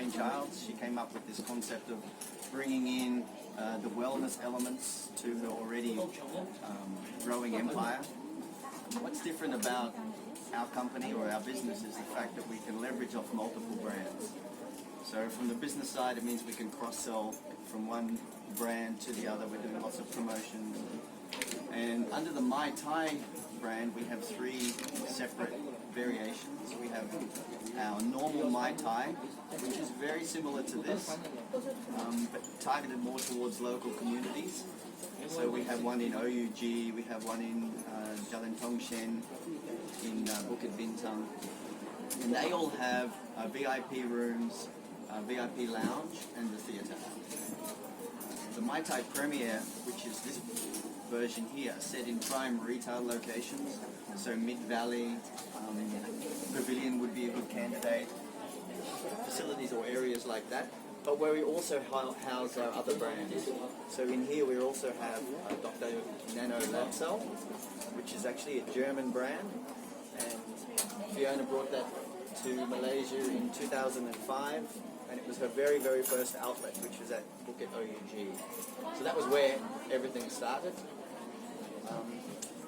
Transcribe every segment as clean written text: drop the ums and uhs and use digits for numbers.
brainchild. She came up with this concept of bringing in the wellness elements to her already growing empire. What's different about our company or our business is the fact that we can leverage off multiple brands. So from the business side, it means we can cross-sell from one brand to the other. We're doing lots of promotions. And under the Mai Tai brand, we have 3 separate variations. We have our normal Mai Tai, which is very similar to this, but targeted more towards local communities. So we have one in OUG, we have one in Jalan Tongshen, in Bukit Bintang, and they all have VIP rooms, VIP lounge, and the theatre. The Mai Tai Premier, which is this version here, set in prime retail locations, so Mid Valley, Pavilion would be a good candidate, facilities or areas like that, but where we also house our other brands. So in here we also have Dr. Nano Labcell, which is actually a German brand, and Fiona brought that to Malaysia in 2005, and it was her very, very first outlet, which was at Bukit OUG. So that was where everything started.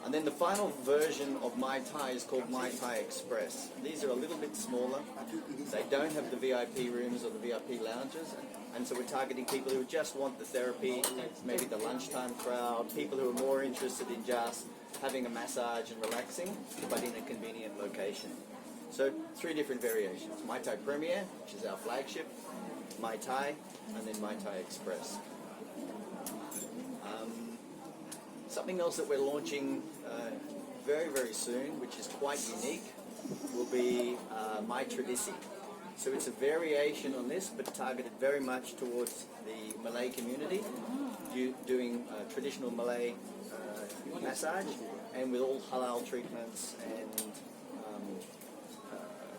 And then the final version of Mai Tai is called Mai Tai Express. These are a little bit smaller. They don't have the VIP rooms or the VIP lounges, and so we're targeting people who just want the therapy, maybe the lunchtime crowd, people who are more interested in just having a massage and relaxing, but in a convenient location. So 3 different variations. Mai Tai Premier, which is our flagship, Mai Tai, and then Mai Tai Express. Something else that we're launching very, very soon, which is quite unique, will be Mai Tradisi. So it's a variation on this, but targeted very much towards the Malay community, doing traditional Malay massage, and with all halal treatments and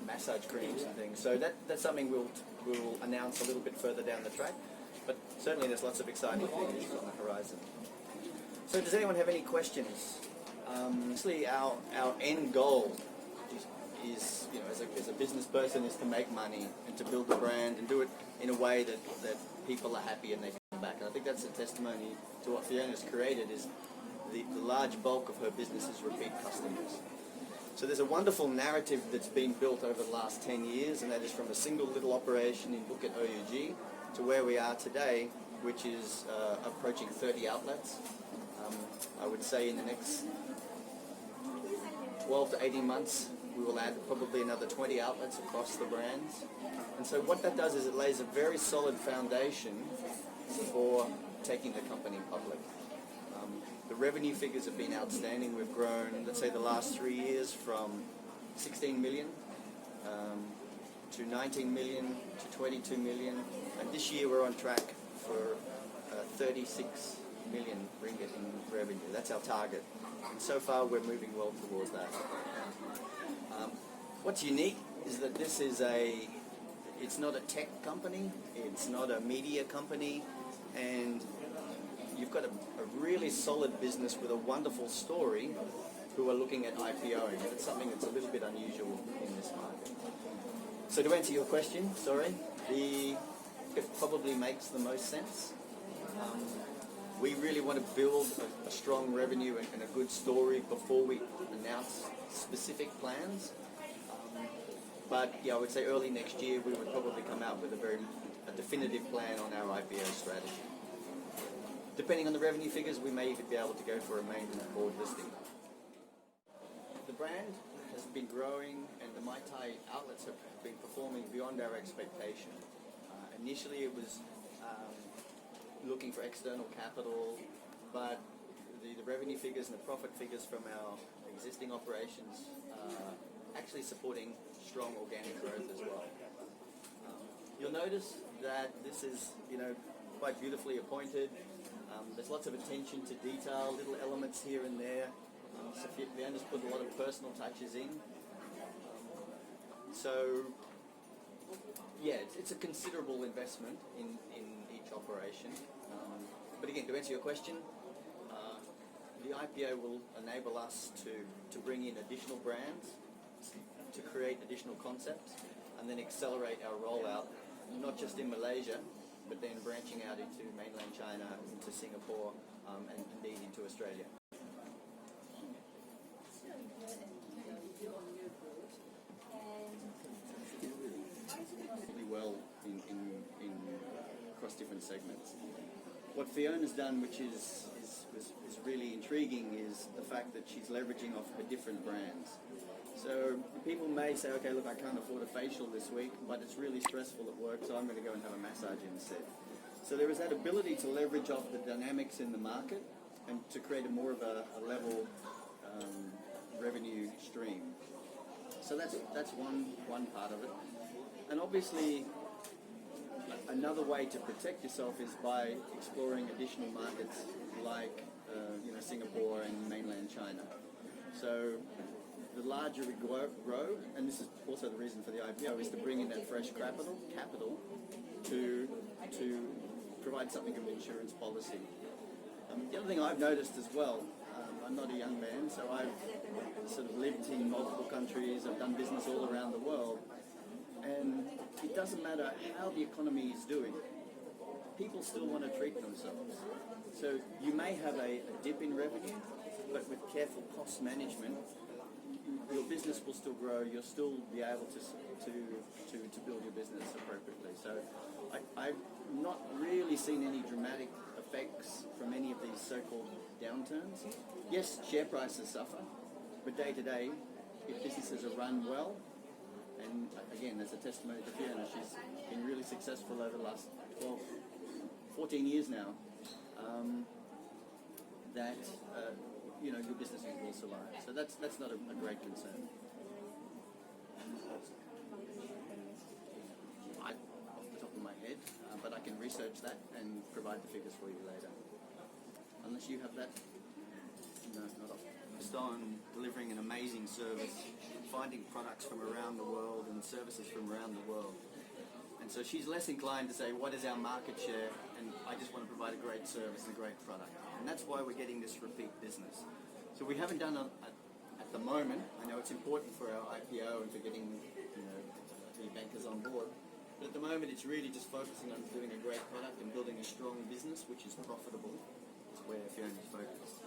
massage creams and things. So that's something we'll announce a little bit further down the track, but certainly there's lots of exciting things on the horizon. So does anyone have any questions? Actually, our end goal is, you know, as a business person, is to make money and to build a brand and do it in a way that people are happy and they come back. And I think that's a testimony to what Fiona's created, is the large bulk of her business is repeat customers. So there's a wonderful narrative that's been built over the last 10 years, and that is from a single little operation in Bukit OUG to where we are today, which is approaching 30 outlets. I would say in the next 12 to 18 months, we will add probably another 20 outlets across the brands. And so what that does is it lays a very solid foundation for taking the company public. The revenue figures have been outstanding. We've grown, let's say, the last 3 years from 16 million to 19 million to 22 million. And this year we're on track for 36 million ringgit in revenue. That's our target. And so far we're moving well towards that. What's unique is that this is it's not a tech company, it's not a media company, and you've got a really solid business with a wonderful story who are looking at IPOing. It's something that's a little bit unusual in this market. So to answer your question, sorry, it probably makes the most sense. We really want to build a strong revenue and a good story before we announce specific plans. But yeah, I would say early next year we would probably come out with a definitive plan on our IPO strategy. Depending on the revenue figures, we may even be able to go for a main board listing. The brand has been growing, and the Mai Tai outlets have been performing beyond our expectation. Initially it was looking for external capital, but the revenue figures and the profit figures from our existing operations are actually supporting strong organic growth as well. You'll notice that this is, quite beautifully appointed. There's lots of attention to detail, little elements here and there. So Fiona's put a lot of personal touches in. So yeah, it's a considerable investment in each operation. But again, to answer your question, the IPO will enable us to bring in additional brands, to create additional concepts, and then accelerate our rollout not just in Malaysia, but then branching out into mainland China, into Singapore, and indeed into Australia. Really well in across different segments. What Fiona's done, which is really intriguing, is the fact that she's leveraging off her different brands. So people may say, okay, look, I can't afford a facial this week, but it's really stressful at work, so I'm going to go and have a massage instead. So there is that ability to leverage off the dynamics in the market and to create a more of a level revenue stream. So that's one part of it. And obviously, another way to protect yourself is by exploring additional markets like Singapore and mainland China. So the larger we grow, and this is also the reason for the IPO, is to bring in that fresh capital to provide something of an insurance policy. The other thing I've noticed as well, I'm not a young man, so I've sort of lived in multiple countries, I've done business all around the world, and it doesn't matter how the economy is doing, people still want to treat themselves. So you may have a dip in revenue, but with careful cost management, your business will still grow. You'll still be able to build your business appropriately. So I've not really seen any dramatic effects from any of these so-called downturns. Yes, share prices suffer, but day to day, if businesses are run well, and again, there's a testimony to Fiona, she's been really successful over the last 14 years now, that your businesses will survive. So that's not a great concern. Off the top of my head, but I can research that and provide the figures for you later. Unless you have that? No, not off. Just on delivering an amazing service, finding products from around the world and services from around the world. And so she's less inclined to say, what is our market share? And I just want to provide a great service and a great product. And that's why we're getting this repeat business. So we haven't done at the moment. I know it's important for our IPO and for getting the bankers on board. But at the moment, it's really just focusing on doing a great product and building a strong business, which is profitable. It's where Fiona's focused.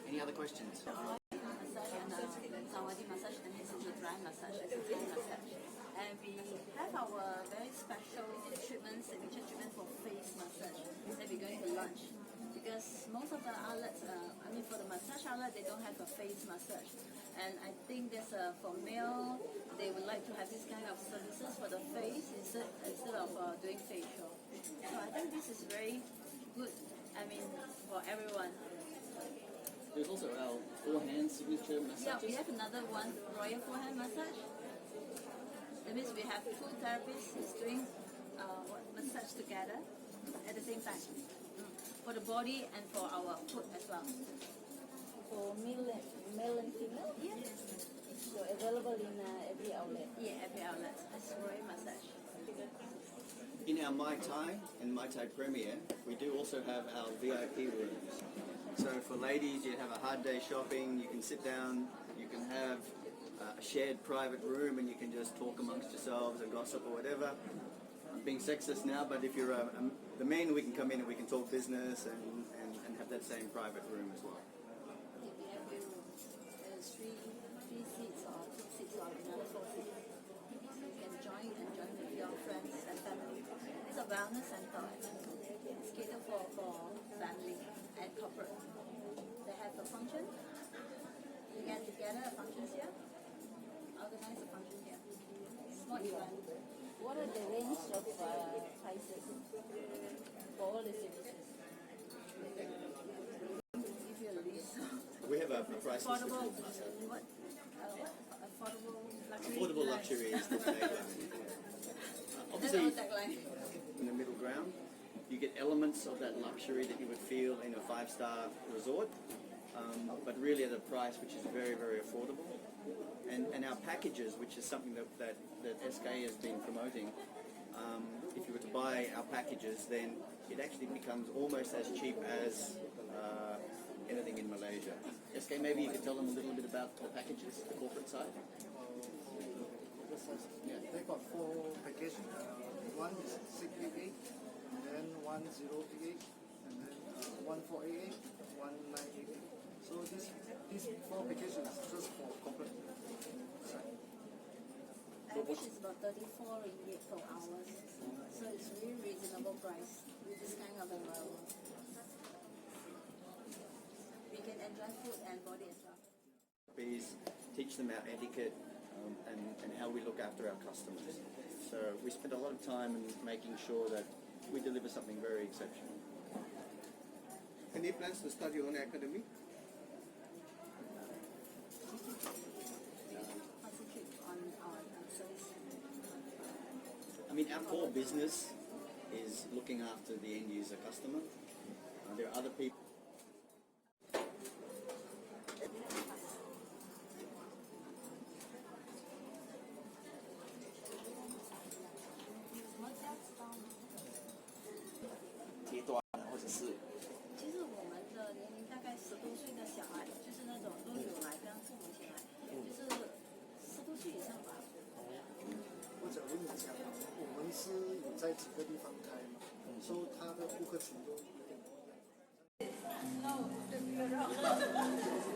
Any other questions? Sawadee massage and this is a dry massage, it's a Thai massage. And we have our very special treatment, signature treatment for face massage that we're going to launch. Because most of the outlets, for the massage outlet, they don't have a face massage. And I think there's for male, they would like to have this kind of services for the face instead of doing facial. So I think this is very good, for everyone. There's also our forehand signature massages. Yeah, we have another one, royal forehand massage. That means we have two therapists doing massage together at the same time. For the body and for our foot as well. For male and female? Yes. So available in every outlet? Yeah, every outlet. It's royal massage. In our Mai Tai and Mai Tai Premier, we do also have our VIP rooms. So for ladies, you have a hard day shopping, you can sit down, you can have a shared private room and you can just talk amongst yourselves or gossip or whatever. I'm being sexist now, but if you're the men, we can come in and we can talk business and have that same private room as well. We have three seats or 2 seats or another 4 seats. You can join with your friends and family. It's a wellness center. It's catered for family and corporate. They have a function. We get together functions here. Organize a function here. Small event. What are the range of prices for all the services? Give you a list. We have a price list. Affordable. What? Affordable luxury. Affordable luxury is the tagline. Obviously, in the middle ground, you get elements of that luxury that you would feel in a 5-star resort, but really at a price which is very, very affordable. And our packages, which is something that SK has been promoting, if you were to buy our packages, then it actually becomes almost as cheap as anything in Malaysia. SK, maybe you could tell them a little bit about the packages, the corporate side. Yeah, 4 package. One is 688, then 1088, and then 1488, 1988. So these 4 packages is just for corporate side. Average is about 34 ringgit per hour. So it's really reasonable price with this kind of environment. We can enjoy food and body as well. Is teach them our etiquette and how we look after our customers. So we spend a lot of time in making sure that we deliver something very exceptional. Any plans to start your own academy? Concentrate on our service. I mean, our core business is looking after the end user customer. There are other people.其实我们的年龄大概10多岁的小孩，就是那种都有来跟父母亲来，就是10多岁以上吧。或者跟你讲，我们是有在几个地方开嘛，所以他的顾客群都有点不一样。